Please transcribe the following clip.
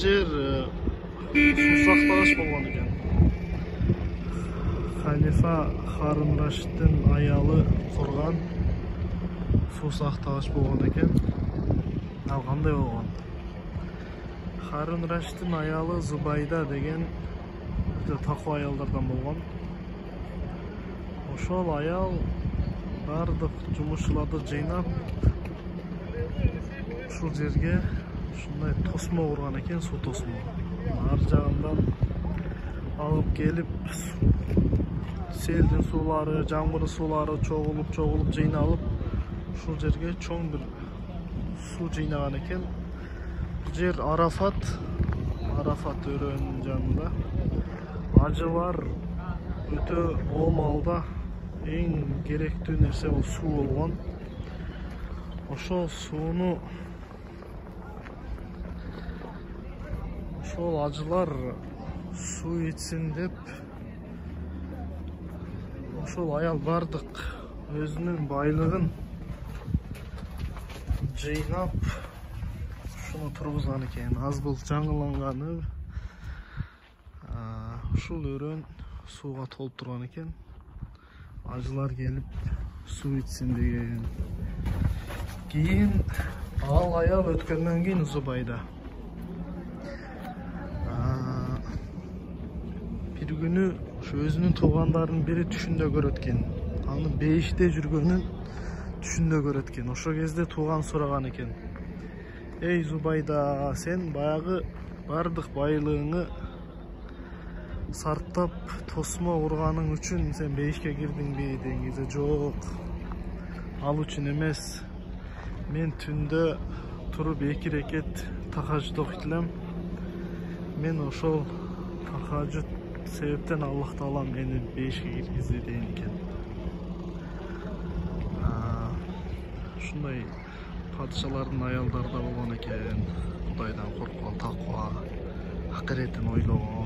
жер сусак талаш болгон экен. Халифа Харун Рашидтин аялы курган сусак талаш болгон экен. Ал кандай болгон? Харун Рашидтин аялы Зубайда деген таква аялдардан болгон. Ошол аял бардык жумушчуларды жыйнап ушул жерге ушундай тосмо курган экен, суу тосмо. Ар жагынан алып келип селдин суулары, жаңбыр суулары чогулуп жыйналып ушул жерге чоң бир суу жыйнаган экен. Бул жер Арафат өрөөнүнүн жанында. Ажылар өтө оомалда эң керектүү нерсе бул суу болгон. Ошол сууну ошол ажылар суу ичсин деп ошол аял бардык өзүнүн байлыгын жыйнап ушуну тургузган экен. Аз бул жаңыланганы ушул өрөөн сууга толуп турган экен. Ажылар келип суу ичсин деген. Кийин ал аял өткөндөн кийин Зубайда бир күнү ошо өзүнүн туугандарынын бири түшүндө көрөт экен. Анын бейиште жүргөнүн түшүндө көрөт экен. Ошол кезде тууган сураган экен: "Эй Зубайда, сен баягы бардык байлыгыңы сарптап тосмо урганың үчүн сен бейишке кирдиңби?" деген кезде "Жок, ал үчүн эмес. Мен түндө туруп 2 рекет тахажжуд окуйт элем. Мен ошол тахажжуд себептен Аллах Таала мени бейишке киргизди" деген экен. Ушундай падышалардын аялдары да болгон экен. Кудайдан корккон, таква, акыретин ойлогон.